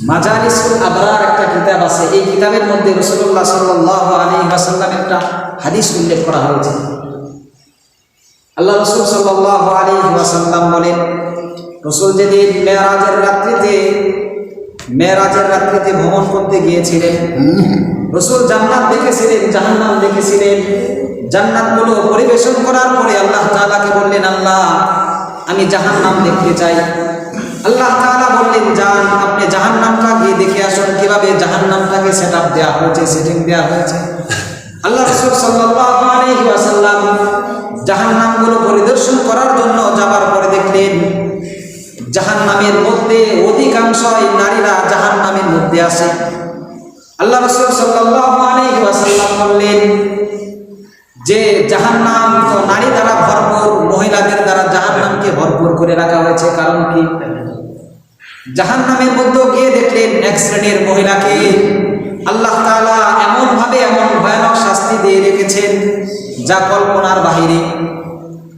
মাজালিসুল আবরার একটা কিতাব আছে। এই কিতাবের মধ্যে রাসূলুল্লাহ সাল্লাল্লাহু আলাইহি ওয়াসাল্লাম একটা হাদিস উল্লেখ করা হয়েছে। আল্লাহ রাসূল সাল্লাল্লাহু আলাইহি ওয়াসাল্লাম বলেন, রাসূল যেদিন মেরাজের রাত্রিতে ভ্রমণ করতে গিয়েছিলেন, রাসূল জান্নাত দেখেছিলেন, জাহান্নাম দেখেছিলেন। জান্নাতগুলো পরিবেশন করার পরে আল্লাহ তাআলাকে বললেন, আল্লাহ আমি জাহান্নাম দেখতে চাই। আল্লাহ তাআলা বললেন, যান আপনি জাহান্নামটা গিয়ে দেখে আসুন, কিভাবে জাহান্নামটাকে সেটআপ দেওয়া হয়েছে, সেটিং দেওয়া হয়েছে। আল্লাহ রাসূল সাল্লাল্লাহু আলাইহি ওয়াসাল্লাম জাহান্নামগুলো পরিদর্শন করার জন্য যাবার পরে দেখলেন জাহান্নামের মধ্যে অধিকাংশই নারীরা জাহান্নামের মধ্যে আছে। আল্লাহ রাসূল সাল্লাল্লাহু আলাইহি ওয়াসাল্লাম বললেন যে জাহান্নাম তো নারী দ্বারা ভরপুর, মহিলাদের দ্বারা জাহান্নামকে ভরপুর করে রাখা হয়েছে। কারণ কি? জাহান্নামের মধ্যে গিয়ে দেখলেন এক শ্রেণীর মহিলাকে আল্লাহ তাআলা এমন ভয়ানক শাস্তি দিয়ে রেখেছেন যা কল্পনার বাহিরে।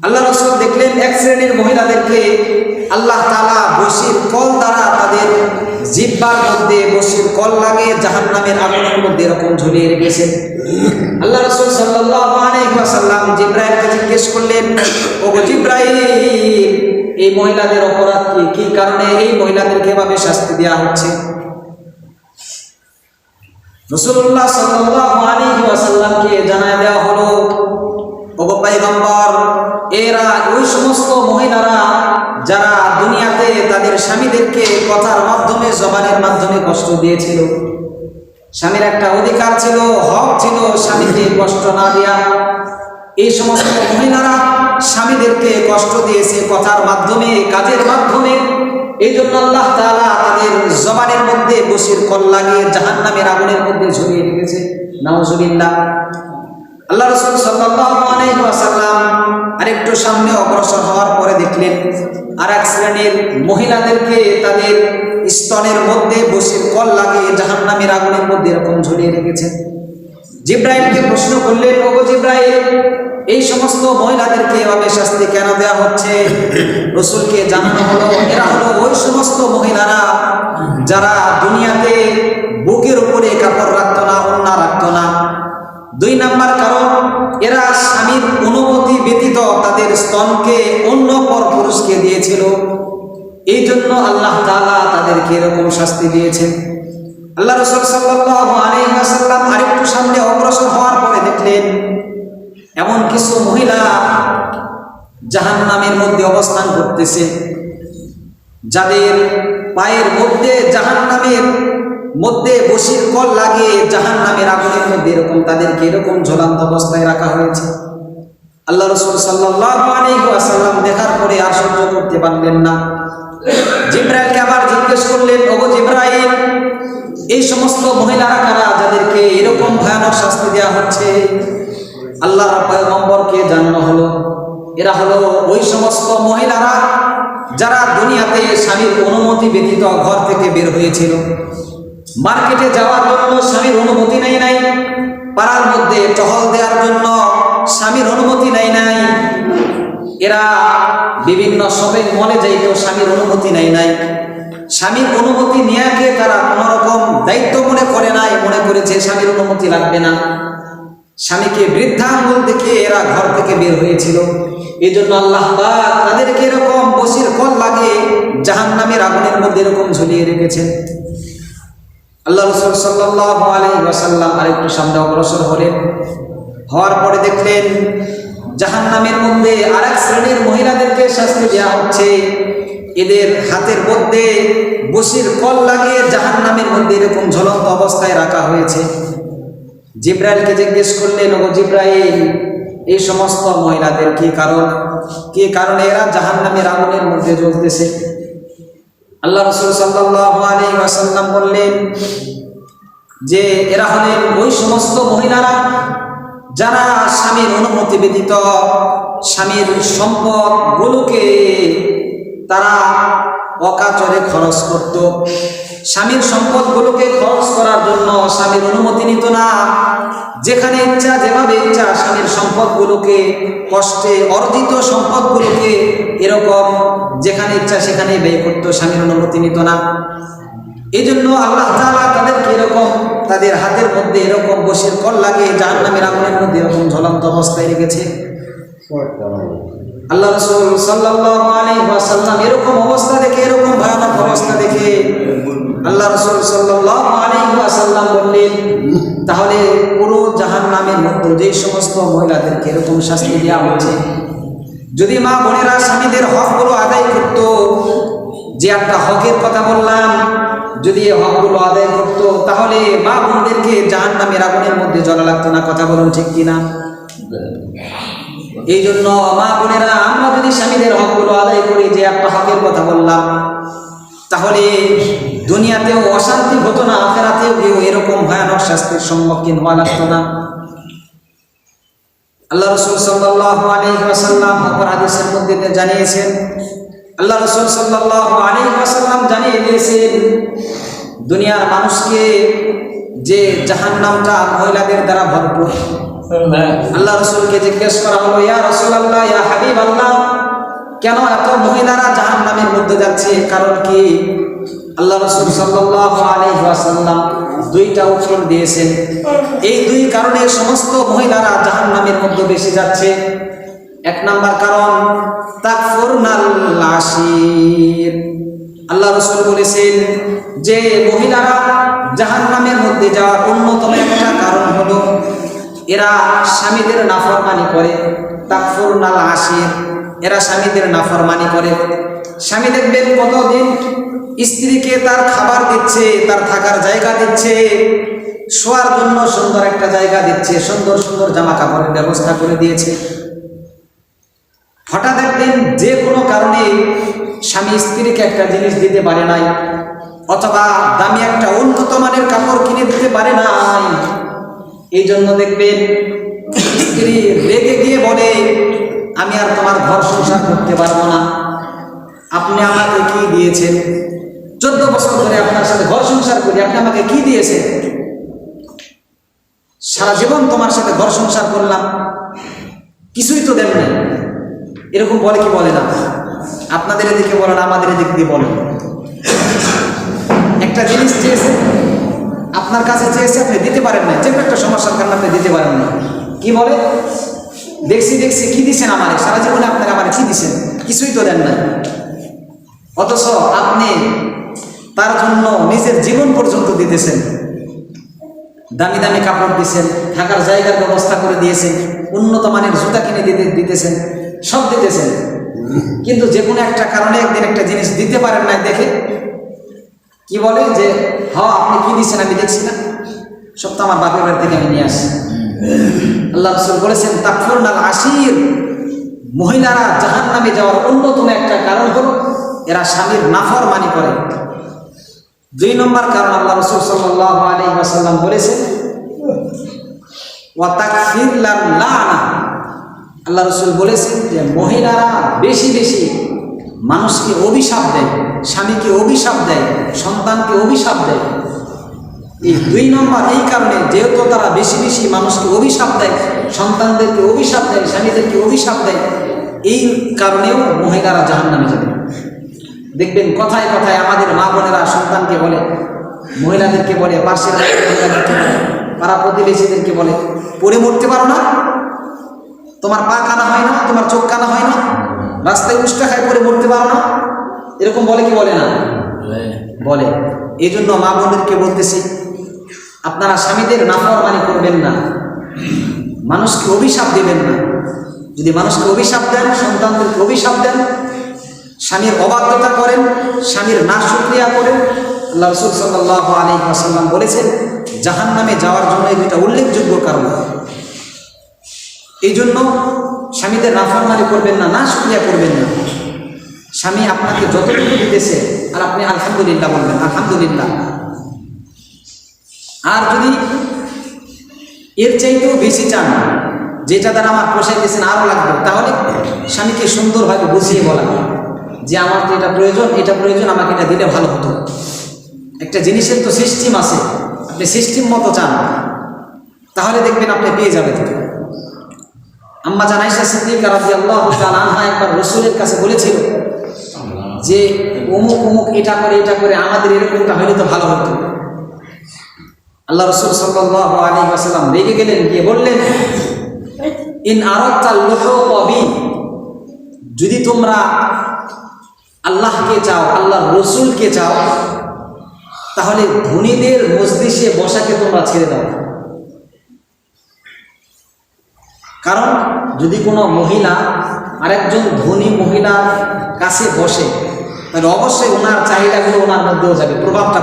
আল্লাহ রাসূল দেখলেন এক শ্রেণীর মহিলাদেরকে আল্লাহ তাআলা বশির কল দ্বারা তাদের জিহ্বার মধ্যে বশির কল লাগিয়ে জাহান্নামের আগুনের মধ্যে এরকম ঝুলিয়ে রেখেছেন। আল্লাহ রাসূল সাল্লাল্লাহু আলাইহি ওয়াসাল্লাম জিবরাইলকে জিজ্ঞেস করলেন, ওগো জিবরাইল, এই মহিলাদের অপরাধ কি? কি কারণে এই মহিলাদেরকে এভাবে শাস্তি দেওয়া হচ্ছে? রাসূলুল্লাহ সাল্লাল্লাহু আলাইহি ওয়াসাল্লামকে জানায় দেওয়া হলো, ওগো পয়গম্বর, এরা ওই সমস্ত মহিলারা যারা দুনিয়াতে তাদের স্বামীদেরকে কথার মাধ্যমে, জবানের মাধ্যমে কষ্ট দিয়েছিল। স্বামীর একটা অধিকার ছিল, হক ছিল স্বামীকে কষ্ট না দেয়া। এই সমস্ত মহিলারা স্বামীদেরকে কষ্ট দিয়েছে কথার মাধ্যমে, কাজের মাধ্যমে। এই জন্য আল্লাহ তাআলা তাদের জবানের মধ্যে বশির কল লাগিয়ে জাহান্নামের আগুনের মধ্যে ঝুলিয়ে রেখেছে। নাউজুবিল্লাহ। আল্লাহ রাসূল সাল্লাল্লাহু আলাইহি ওয়াসাল্লাম আরেকটু সামনে অগ্রসর হওয়ার পরে দেখলেন আরেক শ্রেণীর মহিলাদেরকে তাদের স্তনের মধ্যে বশির কল লাগিয়ে জাহান্নামের আগুনের মধ্যে এরকম ঝুলিয়ে রেখেছেন। জিবরাইলকে প্রশ্ন করলেন, ওগো জিবরাইল, এই সমস্ত মহিলাদেরকে এভাবে শাস্তি কেন দেওয়া হচ্ছে? রাসূলকে জানানো হলো, এরা হলো ওই সমস্ত মহিলারা যারা দুনিয়াতে বুকের উপরে কাপড় রাখতো না, ওড়না রাখতো না। 2 নাম্বার কারণ, এরা স্বামীর অনুমতি ব্যতীত তাদের স্তনকে অন্য পর পুরুষকে দিয়েছিল। এই জন্য আল্লাহ তাআলা তাদেরকে এরকম শাস্তি দিয়েছেন। আল্লাহ রাসূল সাল্লাল্লাহু আলাইহি ওয়াসাল্লাম আরেকটু সামনে অগ্রসর হওয়ার পরে দেখলেন এমন কিছু মহিলা জাহান্নামের মধ্যে অবস্থান করতেছে, যাদের পায়ের মধ্যে জাহান্নামের মধ্যে বশির কল লাগিয়ে জাহান্নামের আগুনের মধ্যে এরকম তাদেরকে এরকম ঝুলন্ত অবস্থায় রাখা হয়েছে। আল্লাহ রাসূল সাল্লাল্লাহু আলাইহি ওয়াসাল্লাম দেখার পরে আর সহ্য করতে পারলেন না। জিবরাইলকে আবার জিজ্ঞেস করলেন, ওগো জিবরাইল, এই সমস্ত মহিলারা কারা যাদেরকে এরকম ভয়ানক শাস্তি দেওয়া হচ্ছে? আল্লাহর পয়গম্বরকে জানানো হলো, এরা হলো ওই সমস্ত মহিলারা যারা দুনিয়াতে স্বামীর অনুমতি ব্যতীত ঘর থেকে বের হয়েছিল। মার্কেটে যাওয়ার জন্য স্বামীর অনুমতি নাই, পাড়ার মধ্যে টহল দেওয়ার জন্য স্বামীর অনুমতি নাই। এরা বিভিন্ন শপিং মলে যাইতো, স্বামীর অনুমতি নাই। স্বামীর অনুমতি নিয়াকে তারা কোনো রকম দায়িত্ব মনে করে নাই, মনে করেছে স্বামীর অনুমতি লাগবে না। স্বামীকে বৃদ্ধাঙ্গুল দেখিয়ে এরা ঘর থেকে বের হয়েছিল। এই জন্য আল্লাহ পাক তাদেরকে এরকম বশির কল লাগিয়ে জাহান্নামের আগুনের মধ্যে এরকম ঝুলিয়ে রেখেছেন। আল্লাহ রাসূল সাল্লাল্লাহু আলাইহি ওয়াসাল্লাম আরেকটু সামনে অগ্রসর হলেন। হওয়ার পরে দেখলেন জাহান্নামের মধ্যে আরেক শ্রেণীর মহিলাদেরকে শাস্তি দেওয়া হচ্ছে। এদের হাতের মধ্যে বশির কল লাগিয়ে জাহান্নামের মধ্যে এরকম ঝুলন্ত অবস্থায় রাখা হয়েছে। জিবরাইলকে জিজ্ঞেস করলেন, ওগো জিবরাইল, এই সমস্ত মহিলাদের কি কারণে এরা জাহান্নামের আগুনের মধ্যে জ্বলতেছে? আল্লাহ রাসূল সাল্লাল্লাহু আলাইহি ওয়াসাল্লাম বললেন যে এরা হলেন ওই সমস্ত মহিলারা যারা স্বামীর অনুমতি ব্যতীত স্বামীর সম্পদগুলোকে তারা অকাতরে খরচ করত। স্বামীর সম্পদগুলোকে খরচ করার জন্য স্বামীর অনুমতি নিত না। যেখানে ইচ্ছা, যেভাবে ইচ্ছা স্বামীর সম্পদগুলোকে, কষ্টে অর্জিত সম্পদগুলোকে এরকম যেখানে ইচ্ছা সেখানে ব্যয় করত, স্বামীর অনুমতি নিত না। এই জন্য আল্লাহ তাআলা তাদেরকে এরকম তাদের হাতের মধ্যে এরকম বসির কল লাগিয়ে জাহান্নামের আগুনের মধ্যে এরকম ঝুলন্ত অবস্থায় রেখেছে। আল্লাহ রাসূল সাল্লাল্লাহু আলাইহি ওয়াসাল্লাম এরকম অবস্থা দেখে, এরকম ভয়ানক অবস্থা দেখে আল্লাহ রাসূল সাল্লাল্লাহু আলাইহি ওয়াসাল্লাম বললেন, তাহলে পুরো জাহান্নামের মধ্যে যেই সমস্ত মহিলাদেরকে এরকম শাস্তি দেওয়া হচ্ছে, যদি মা বোনেরা স্বামীদের হকগুলো আদায় করত, যে একটা হকের কথা বললাম, যদি এই হকগুলো আদায় করত, তাহলে মা বোনদেরকে জাহান্নামের আগুনের মধ্যে জ্বলা লাগতো না। কথা বলুন ঠিক কিনা? এই জন্য মা বোনেরা, আমরা যদি স্বামীদের হকগুলো আদায় করি, যে একটা হকের কথা বললাম, তাহলে দুনিয়াতেও অশান্তি হতো না, আখিরাতেও কেউ এরকম ভয়ানক শাস্তির সম্মুখীন হওয়া লাগতো না। আল্লাহ রাসূল সাল্লাল্লাহু আলাইহি ওয়াসাল্লাম অপর হাদিসের মধ্যে জানিয়েছেন, আল্লাহ রাসূল সাল্লাল্লাহু আলাইহি ওয়াসাল্লাম জানিয়ে দিয়েছেন, দুনিয়ার মানুষকে যে জাহান্নামটা মহিলাদের দ্বারা ভরপুর। আল্লাহ রাসূলকে জিজ্ঞেস করা হলো, ইয়া রাসূলুল্লাহ, ইয়া হাবিবাল্লাহ, কেন এত মহিলারা জাহান্নামের মধ্যে যাচ্ছে, কারণ কি? আল্লাহ রাসূল সাল্লাল্লাহু আলাইহি ওয়াসাল্লাম দুইটা উত্তর দিয়েছেন। এই দুই কারণে সমস্ত মহিলারা জাহান্নামের মধ্যে বেশি যাচ্ছে। এক নাম্বার কারণ, তাকফুরনাল আশির। আল্লাহ রাসূল বলেছেন যে মহিলারা জাহান্নামের মধ্যে যাওয়ার অন্যতম একটা কারণ হলো এরা স্বামীদের নাফরমানি করে। তাকফুরনাল আশির, এরা স্বামীদের নাফরমানি করে। স্বামী দেখবেন কতদিন স্ত্রীকে তার খাবার দিচ্ছে, তার থাকার জায়গা দিচ্ছে, শোয়ার জন্য সুন্দর একটা জায়গা দিচ্ছে, সুন্দর সুন্দর জামা কাপড়ের ব্যবস্থা করে দিয়েছে। হঠাৎ একদিন যে কোনো কারণে স্বামী স্ত্রীকে একটা জিনিস দিতে পারে নাই, অথবা দামি একটা উন্নত মানের কাপড় কিনে দিতে পারে নাই, এই জন্য দেখবেন স্ত্রী রেগে গিয়ে বলে, আমি আর তোমার ঘর সংসার করতে পারবো না, আপনি আমাকে কি দিয়েছেন? 14 বছর ধরে আপনার সাথে ঘর সংসার করি, আপনি আমাকে কি দিয়েছেন? সারা জীবন তোমার সাথে ঘর সংসার করলাম, কিছুই তো দেন নাই। এরকম বলে কি বলে না? আপনাদের এদিকে বলেন, আমাদের এদিক দিয়ে বলেন। একটা জিনিস চেয়েছে, আপনার কাছে চেয়েছে, আপনি দিতে পারেন না, যে কোনো একটা সমস্যার কারণে আপনি দিতে পারেন না, কি বলে? দেখছি দেখছি, কি দিচ্ছেন আমারে? সারা জীবনে আপনারা আমারে কি দিচ্ছেন? কিছুই তো দেন না। অথচ আপনি তার জন্য নিজের জীবন পর্যন্ত দিতেছেন, দামি দামি কাপড় দিয়েছেন, থাকার জায়গার ব্যবস্থা করে দিয়েছেন, উন্নত মানের জুতা কিনে দিতেছেন, সব দিতেছেন, কিন্তু যে কোনো একটা কারণে একদিন একটা জিনিস দিতে পারেন না, দেখে কি বলে যে, হ্যাঁ আপনি কি দিচ্ছেন আমি দেখছি না, সব তো আমার বাপের বাড়ি থেকে আমি নিয়ে আসি। আল্লাহ রাসূল বলেছেন, তাকফুরনাল আশির, মহিলারা জাহান্নামে যাওয়ার অন্যতম একটা কারণ হলো এরা স্বামীর নাফরমানি করে। 2 নম্বর কারণ আল্লাহ রাসূল সাল্লাল্লাহু আলাইহি ওয়াসাল্লাম বলেছেন, ওয়া তাকফিরলান লানা। আল্লাহ রাসূল বলেছেন যে মহিলারা বেশি বেশি মানুষকে অভিশাপ দেয়, স্বামীকে অভিশাপ দেয়, সন্তানকে অভিশাপ দেয়। এই 2 নম্বর, এই কারণে যেহেতু তারা বেশি বেশি মানুষকে অভিশাপ দেয়, সন্তানদেরকে অভিশাপ দেয়, স্বামীদেরকে অভিশাপ দেয়, এই কারণেও মহিলারা জাহান্নামে যাবে। দেখবেন কথায় কথায় আমাদের মা বোনেরা সন্তানকে বলে, মহিলাদেরকে বলে, পাশের মহিলাদেরকে বলে, পাড়া প্রতিবেশীদেরকে বলে, পড়ে মরতে পারো না, তোমার পা কানা হয় না, তোমার চোখ কানা হয় না, রাস্তায় উষ্টা খায় পড়ে মরতে পারো না, এরকম বলে কি বলে না? বলে। এই জন্য মা বোনদেরকে বলতেছি, আপনারা স্বামীদের নাফরমানি করবেন না, মানুষকে অভিশাপ দেবেন না। যদি মানুষকে অভিশাপ দেন, সন্তানদেরকে অভিশাপ দেন, স্বামীর অবাধ্যতা করেন, স্বামীর নাশুকরিয়া করেন, আল্লাহ রাসূল সাল্লাল্লাহু আলাইহি ওয়াসাল্লাম বলেছেন জাহান্নামে যাওয়ার জন্য এই 2টা উল্লেখযোগ্য কারণ। এই জন্য স্বামীদের নাফরমানি করবেন না, নাশুকরিয়া করবেন না। স্বামী আপনাকে যতটুকু দিতেছে আর আপনি আলহামদুলিল্লাহ বলবেন, আলহামদুলিল্লাহ। আর যদি এর চাইতেও বেশি চান, যেটা দ্বারা আমার পোষাইতেছেন আরও লাগবে, তাহলে স্বামীকে সুন্দরভাবে বুঝিয়ে বলা যে আমার তো এটা প্রয়োজন, এটা প্রয়োজন, আমাকে এটা দিলে ভালো হতো। একটা জিনিসের তো সিস্টেম আছে, আপনি সিস্টেম মতো চান, তাহলে দেখবেন আপনি পেয়ে যাবেন। আম্মা জান আয়েশা সিদ্দিকা রাদিয়াল্লাহু তাআলা আনহা একবার রাসূলের কাছে বলেছিল যে অমুক অমুক এটা করে আমাদের এরকমটা হইলে তো ভালো হতো। আল্লাহ রাসূল সাল্লাল্লাহু আলাইহি ওয়াসাল্লাম রেগে গেলেন, গিয়ে বললেন, ইন আরাদতাল লুহুকা বি, যদি তোমরা আল্লাহকে চাও, আল্লাহর রসুলকে চাও, তাহলে ধনীদের মজলিসে বসাকে তোমরা ছেড়ে দাও। কারণ যদি কোনো মহিলা আরেকজন ধনী মহিলার কাছে বসে, তাহলে অবশ্যই ওনার চাহিদাগুলো ওনার মধ্যেও যাবে, প্রভাবটা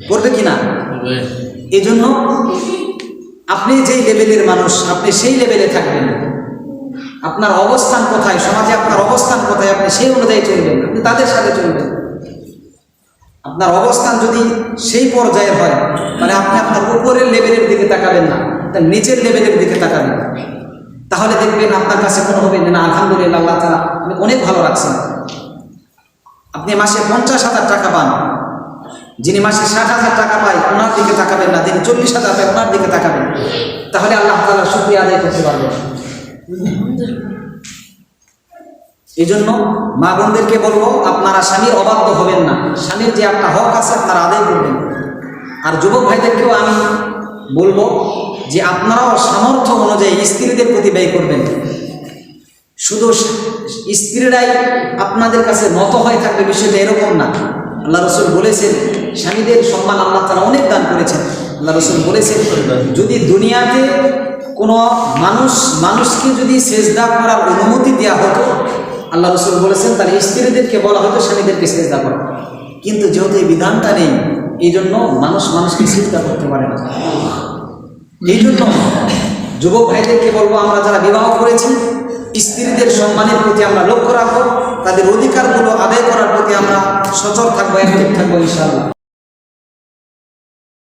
পড়বে কি না? এই জন্য আপনি যেই লেভেলের মানুষ, আপনি সেই লেভেলে থাকবেন। আপনার অবস্থান কোথায়, সমাজে আপনার অবস্থান কোথায়, আপনি সেই অনুযায়ী চলবেন, আপনি তাদের সাথে চলবেন। আপনার অবস্থান যদি সেই পর্যায়ে হয়, তাহলে আপনি আপনার উপরের লেভেলের দিকে তাকাবেন না, তার নিচের লেভেলের দিকে তাকাবেন। তাহলে দেখবেন আপনার কাছে কোনো হবে না, আলহামদুলিল্লাহ আল্লাহ তাআলা অনেক ভালো রাখছেন। আপনি মাসে 50,000 টাকা পান, যিনি মাসে 60,000 টাকা পায় ওনার দিকে তাকাবেন না, যিনি 40,000 পায় ওনার দিকে তাকাবেন। তাহলে আল্লাহ তাআলার শুকরিয়া আদায় করতে পারবেন। এই জন্য মা বোনদেরকে বলবো, আপনারা স্বামীর অবাধ্য হবেন না, স্বামীর যে একটা হক আছে আপনারা আদায় করবেন। আর যুবক ভাইদেরকেও আমি বলবো যে আপনারাও সামর্থ্য অনুযায়ী স্ত্রীদের প্রতি ব্যয় করবেন। শুধু স্ত্রীরাই আপনাদের কাছে নত হয়ে থাকবে, বিষয়টা এরকম না। আল্লাহ রাসূল বলেছেন, স্বামীদের সম্মান আল্লাহ তাআলা অনেক দান করেছেন। আল্লাহ রাসূল বলেছেন, যদি দুনিয়াতে কোনো মানুষকে যদি সেজদা করার অনুমতি দেওয়া হতো, আল্লাহ রাসূল বলেছেন তাহলে স্ত্রীদেরকে বলা হতো স্বামীদেরকে সেজদা করো। কিন্তু যেহেতু এই বিধানটা নেই, এই জন্য মানুষকে সেজদা করতে পারে না। এই জন্য যুবক ভাইদেরকে বলবো, আমরা যারা বিবাহ করেছি, স্ত্রীদের সম্মানের প্রতি আমরা লক্ষ্য রাখবো, তাদের অধিকারগুলো আদায় করার প্রতি আমরা সচল থাকবো, অ্যাক্টিভ থাকবো ইনশাআল্লাহ।